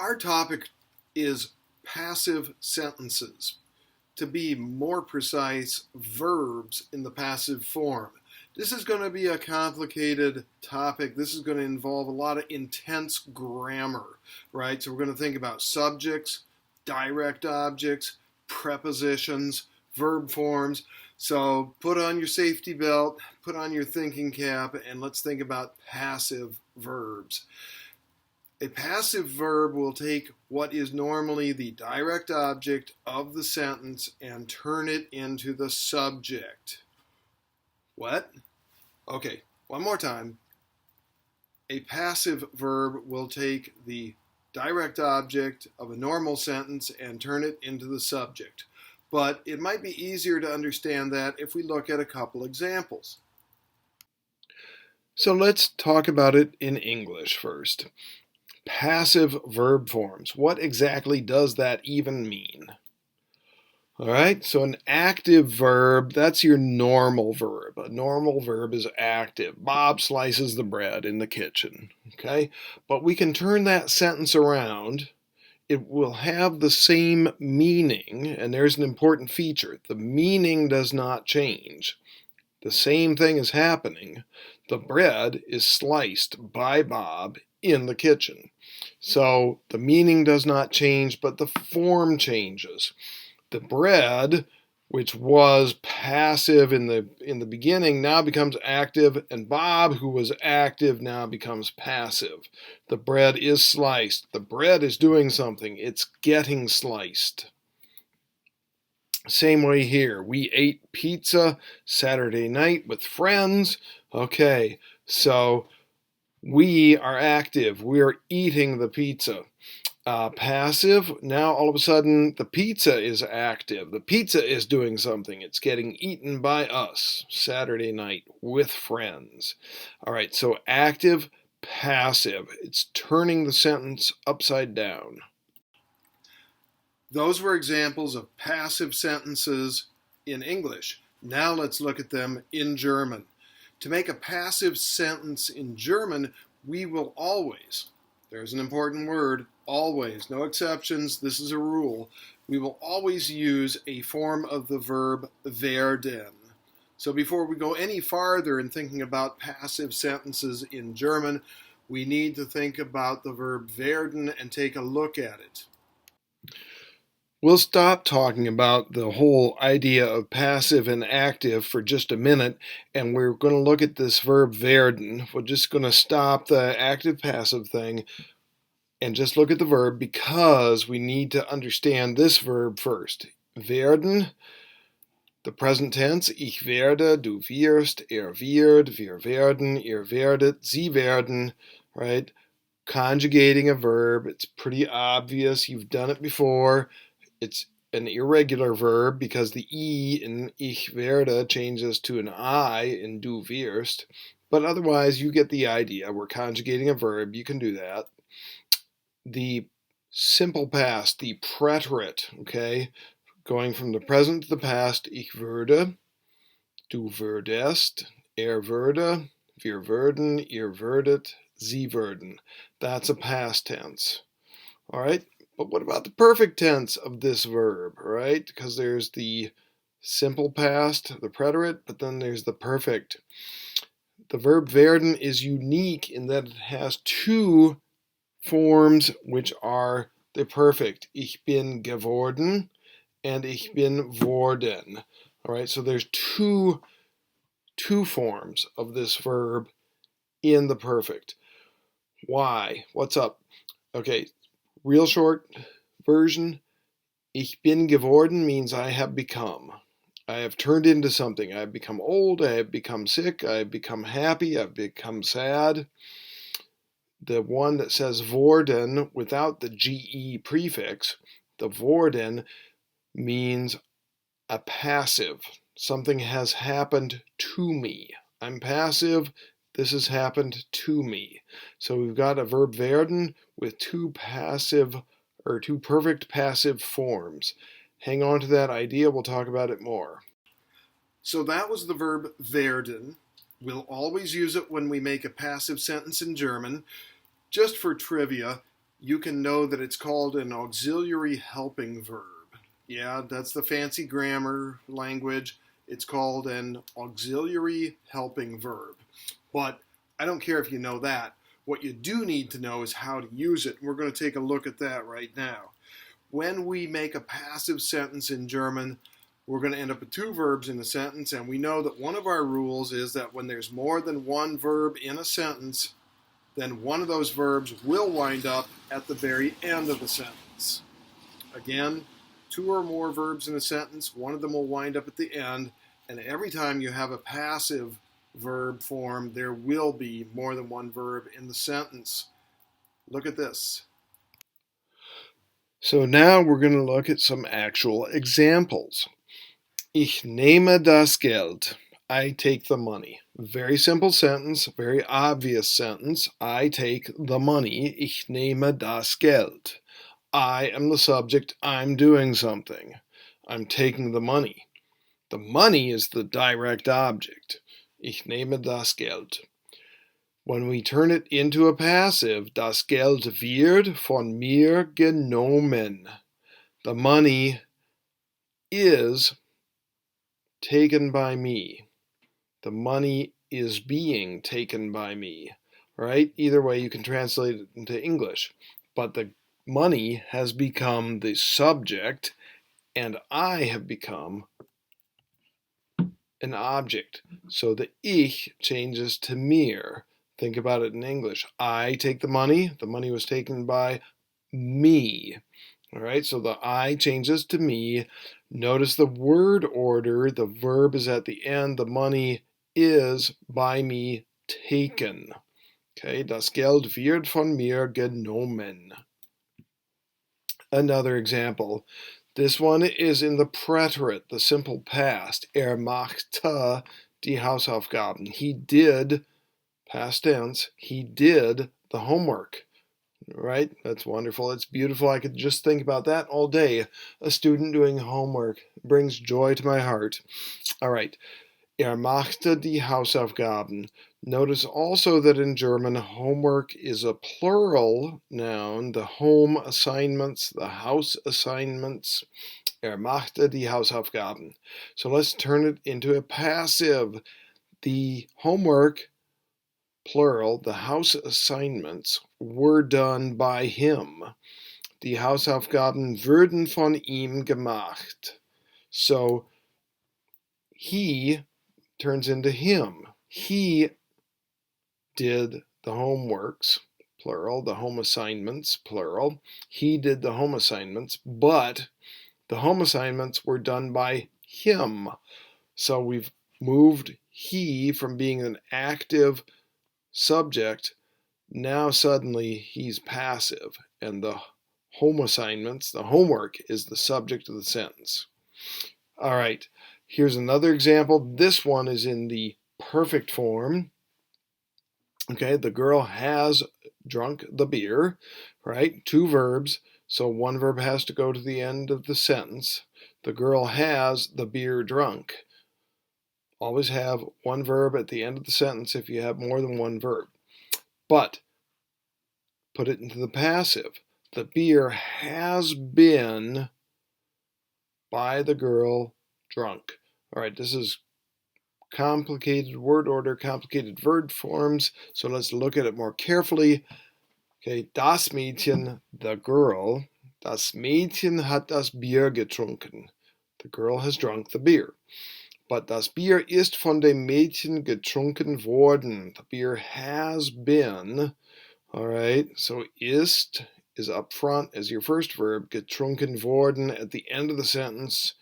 Our topic is passive sentences. To be more precise, verbs in the passive form. This is going to be a complicated topic. This is going to involve a lot of intense grammar, right? So we're going to think about subjects, direct objects, prepositions, verb forms. So put on your safety belt, put on your thinking cap, and let's think about passive verbs. A passive verb will take what is normally the direct object of the sentence and turn it into the subject. What? Okay, one more time. A passive verb will take the direct object of a normal sentence and turn it into the subject. But it might be easier to understand that if we look at a couple examples. So let's talk about it in English first. Passive verb forms. What exactly does that even mean? All right, so an active verb, that's your normal verb. A normal verb is active. Bob slices the bread in the kitchen, okay? But we can turn that sentence around. It will have the same meaning, and there's an important feature. The meaning does not change. The same thing is happening. The bread is sliced by Bob in the kitchen. So the meaning does not change, but the form changes. The bread, which was passive in the beginning, now becomes active, and Bob, who was active, now becomes passive. The bread is sliced. The bread is doing something. It's getting sliced. Same way here. We ate pizza Saturday night with friends. Okay, so we are active. We are eating the pizza. Passive, now all of a sudden the pizza is active. The pizza is doing something. It's getting eaten by us Saturday night with friends. All right, so active, passive. It's turning the sentence upside down. Those were examples of passive sentences in English. Now let's look at them in German. To make a passive sentence in German, we will always, there's an important word, always, no exceptions, this is a rule, we will always use a form of the verb werden. So before we go any farther in thinking about passive sentences in German, we need to think about the verb werden and take a look at it. We'll stop talking about the whole idea of passive and active for just a minute, and we're going to look at this verb werden. We're just going to stop the active-passive thing and just look at the verb because we need to understand this verb first. Werden, the present tense, ich werde, du wirst, er wird, wir werden, ihr werdet, sie werden, right? Conjugating a verb, it's pretty obvious, you've done it before. It's an irregular verb because the E in ich werde changes to an I in du wirst. But otherwise, you get the idea. We're conjugating a verb. You can do that. The simple past, the preterite, okay? Going from the present to the past, ich würde, du würdest, er würde, wir würden, ihr würdet, sie würden. That's a past tense. All right? But what about the perfect tense of this verb, right? Because there's the simple past, the preterite, but then there's the perfect. The verb werden is unique in that it has two forms which are the perfect. Ich bin geworden and ich bin worden. All right, so there's two forms of this verb in the perfect. Why? What's up? Okay, real short version, ich bin geworden means I have become. I have turned into something. I have become old, I have become sick, I have become happy, I've become sad. The one that says worden without the GE prefix, the worden means a passive. Something has happened to me. I'm passive. This has happened to me. So we've got a verb werden with two perfect passive forms. Hang on to that idea. We'll talk about it more. So that was the verb werden. We'll always use it when we make a passive sentence in German. Just for trivia, you can know that it's called an auxiliary helping verb. Yeah, that's the fancy grammar language. It's called an auxiliary helping verb. But I don't care if you know that. What you do need to know is how to use it. We're going to take a look at that right now. When we make a passive sentence in German, we're going to end up with two verbs in a sentence, and we know that one of our rules is that when there's more than one verb in a sentence, then one of those verbs will wind up at the very end of the sentence. Again, two or more verbs in a sentence, one of them will wind up at the end, and every time you have a passive verb form, there will be more than one verb in the sentence. Look at this. So now we're going to look at some actual examples. Ich nehme das Geld. I take the money. Very simple sentence, very obvious sentence. I take the money. Ich nehme das Geld. I am the subject. I'm doing something. I'm taking the money. The money is the direct object. Ich nehme das Geld. When we turn it into a passive, das Geld wird von mir genommen. The money is taken by me. The money is being taken by me, right? Either way, you can translate it into English. But the money has become the subject, and I have become an object. So the ich changes to mir. Think about it in English. I take the money was taken by me. All right, so the I changes to me. Notice the word order, the verb is at the end, the money is by me taken. Okay, das Geld wird von mir genommen. Another example. This one is in the preterite, the simple past. Machte die Hausaufgaben. He did, past tense, he did the homework. Right? That's wonderful. It's beautiful. I could just think about that all day. A student doing homework brings joy to my heart. All right. Machte die Hausaufgaben. Notice also that in German, homework is a plural noun. The home assignments, the house assignments. Machte die Hausaufgaben. So let's turn it into a passive. The homework, plural, the house assignments were done by him. Die Hausaufgaben wurden von ihm gemacht. So he turns into him. He did the homeworks, plural, the home assignments, plural. He did the home assignments, but the home assignments were done by him. So we've moved he from being an active subject. Now suddenly he's passive, and the home assignments, the homework, is the subject of the sentence. All right, here's another example. This one is in the perfect form. Okay, the girl has drunk the beer, right? Two verbs, so one verb has to go to the end of the sentence. The girl has the beer drunk. Always have one verb at the end of the sentence if you have more than one verb. But put it into the passive. The beer has been by the girl drunk. All right, this is complicated word order, complicated verb forms, so let's look at it more carefully. Okay, das Mädchen, the girl, das Mädchen hat das Bier getrunken. The girl has drunk the beer. But das Bier ist von dem Mädchen getrunken worden. The beer has been. All right, so ist is up front as your first verb. Getrunken worden at the end of the sentence,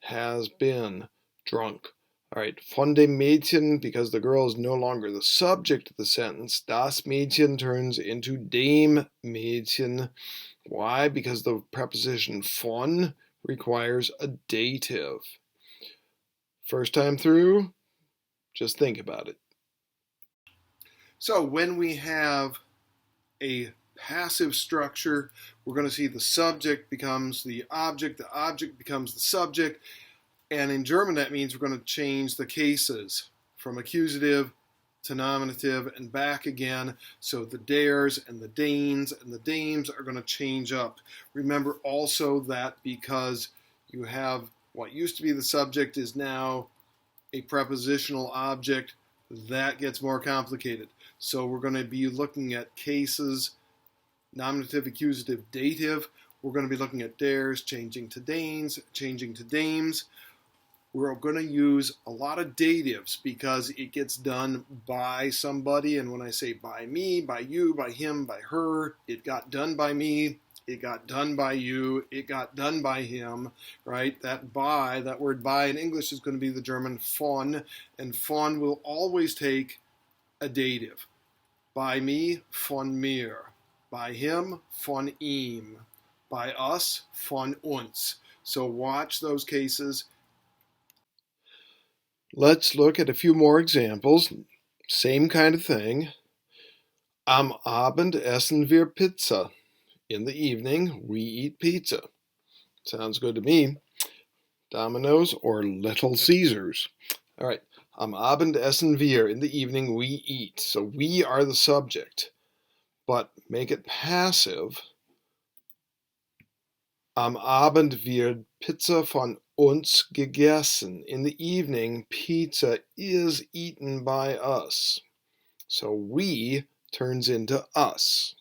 has been drunk. All right, von dem Mädchen, because the girl is no longer the subject of the sentence, das Mädchen turns into dem Mädchen. Why? Because the preposition von requires a dative. First time through, just think about it. So when we have a passive structure, we're going to see the subject becomes the object becomes the subject, and in German that means we're going to change the cases from accusative to nominative and back again. So the dares and the danes and the dames are going to change up. Remember also that because you have what used to be the subject is now a prepositional object, that gets more complicated. So we're going to be looking at cases, nominative, accusative, dative. We're going to be looking at dares, changing to danes, changing to dames. We're going to use a lot of datives because it gets done by somebody. And when I say by me, by you, by him, by her, it got done by me, it got done by you, it got done by him, right? That by, that word by in English is going to be the German von, and von will always take a dative. By me, von mir. By him, von ihm. By us, von uns. So watch those cases. Let's look at a few more examples. Same kind of thing. Am Abend essen wir Pizza. In the evening, we eat pizza. Sounds good to me. Domino's or Little Caesars. All right. Am Abend essen wir. In the evening, we eat. So we are the subject. But make it passive. Am Abend wird Pizza von uns gegessen. In the evening, pizza is eaten by us. So we turns into us.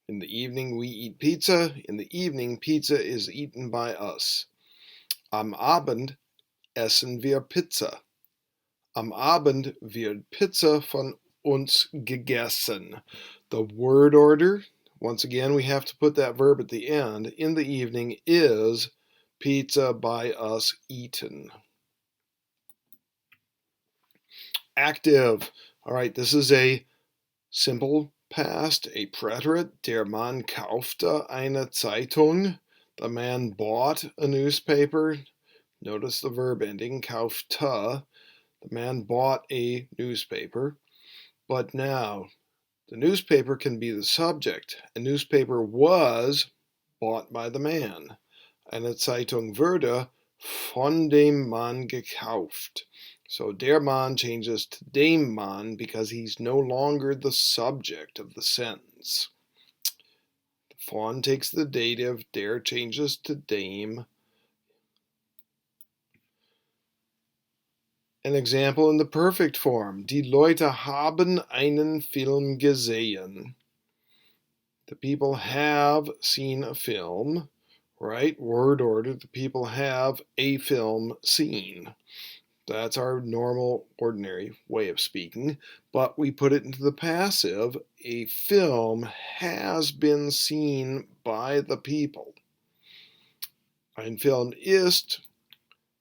In the evening, we eat pizza. In the evening, pizza is eaten by us. Am Abend essen wir Pizza. Am Abend wird Pizza von uns gegessen. The word order, once again, we have to put that verb at the end. In the evening is pizza by us eaten. Active. All right, this is a simple past, a preterite. Der Mann kaufte eine Zeitung. The man bought a newspaper. Notice the verb ending, kaufte. The man bought a newspaper. But now, the newspaper can be the subject. A newspaper was bought by the man. Eine Zeitung wurde von dem Mann gekauft. So der Mann changes to dem Mann because he's no longer the subject of the sentence. Von takes the dative, der changes to dem. An example in the perfect form. Die Leute haben einen Film gesehen. The people have seen a film, right? Word order, the people have a film seen. That's our normal, ordinary way of speaking, but we put it into the passive. A film has been seen by the people. Ein Film ist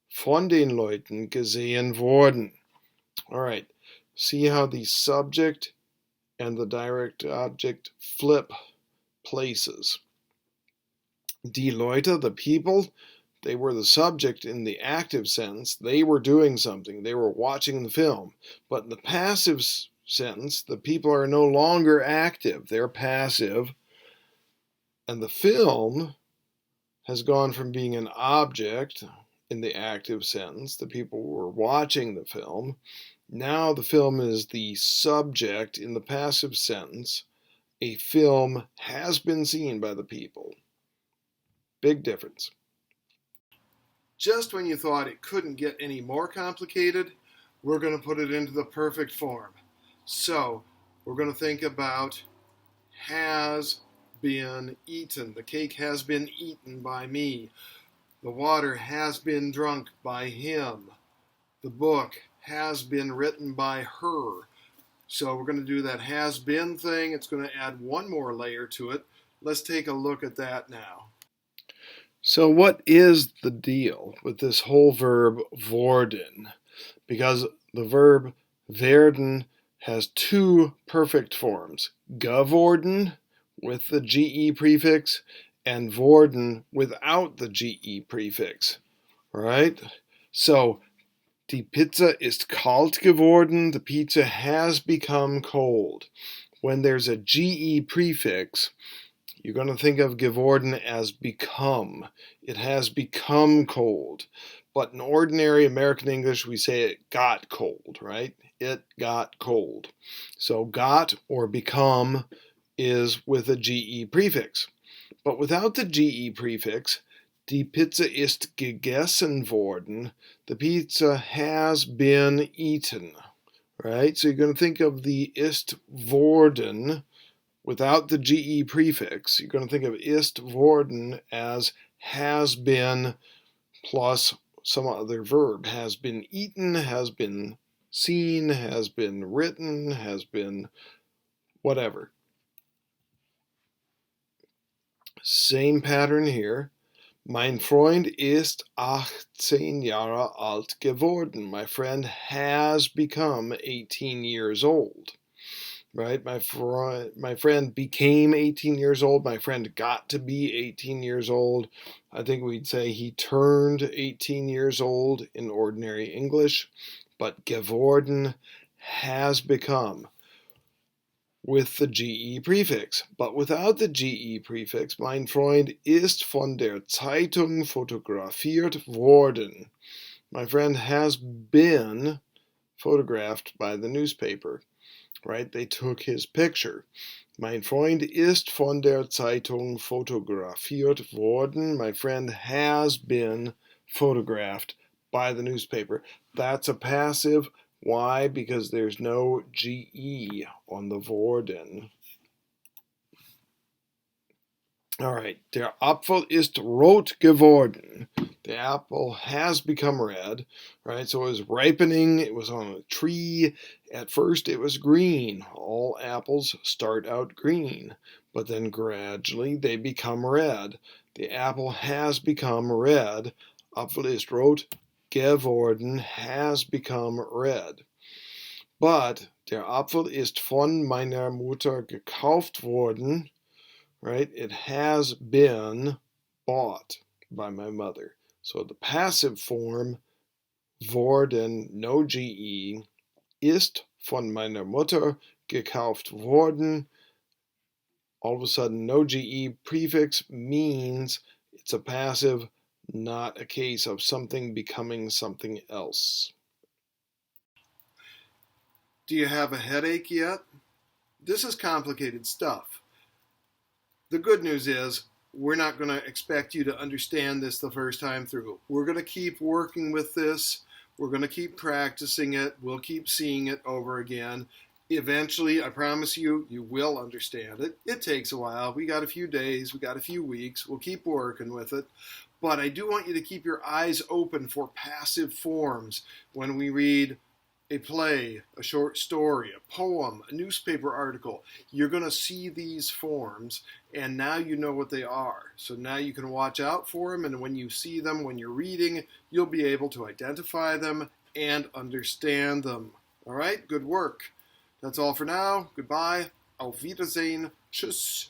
von den Leuten gesehen worden. All right, see how the subject and the direct object flip places. Die Leute, the people, they were the subject in the active sentence. They were doing something. They were watching the film. But in the passive sentence, the people are no longer active. They're passive. And the film has gone from being an object in the active sentence. The people were watching the film. Now the film is the subject in the passive sentence. A film has been seen by the people. Big difference. Just when you thought it couldn't get any more complicated, we're going to put it into the perfect form. So we're going to think about has been eaten. The cake has been eaten by me. The water has been drunk by him. The book has been written by her. So we're going to do that has been thing. It's going to add one more layer to it. Let's take a look at that now. So what is the deal with this whole verb worden? Because the verb werden has two perfect forms. Geworden with the GE prefix and worden without the GE prefix. Right? So die Pizza ist kalt geworden. The pizza has become cold. When there's a GE prefix, you're going to think of geworden as become. It has become cold. But in ordinary American English, we say it got cold, right? it got cold. So got or become is with a GE prefix. But without the GE prefix, die Pizza ist gegessen worden. The pizza has been eaten. Right? So you're going to think of the ist worden without the GE prefix. You're going to think of ist worden as has been plus some other verb. Has been eaten, has been seen, has been written, has been whatever. Same pattern here. Mein Freund ist 18 Jahre alt geworden. My friend has become 18 years old. Right? My friend became 18 years old. My friend got to be 18 years old. I think we'd say he turned 18 years old in ordinary English. But geworden has become with the GE prefix. But without the GE prefix, mein Freund ist von der Zeitung fotografiert worden. My friend has been photographed by the newspaper. Right? They took his picture. Mein Freund ist von der Zeitung fotografiert worden. My friend has been photographed by the newspaper. That's a passive. Why? Because there's no GE on the worden. All right, der Apfel ist rot geworden. The apple has become red, right? So it was ripening, it was on a tree. At first it was green. All apples start out green, but then gradually they become red. The apple has become red. Apfel ist rot geworden, has become red. But der Apfel ist von meiner Mutter gekauft worden. Right? It has been bought by my mother. So the passive form, worden, no GE, ist von meiner Mutter gekauft worden. All of a sudden, no GE prefix means it's a passive, not a case of something becoming something else. Do you have a headache yet? This is complicated stuff. The good news is we're not going to expect you to understand this the first time through. We're going to keep working with this. We're going to keep practicing it. We'll keep seeing it over again. Eventually, I promise you, you will understand it. It takes a while. We got a few days. We got a few weeks. We'll keep working with it. But I do want you to keep your eyes open for passive forms when we read a play, a short story, a poem, a newspaper article. You're going to see these forms, and now you know what they are. So now you can watch out for them, and when you see them, when you're reading, you'll be able to identify them and understand them. All right? Good work. That's all for now. Goodbye. Auf Wiedersehen. Tschüss.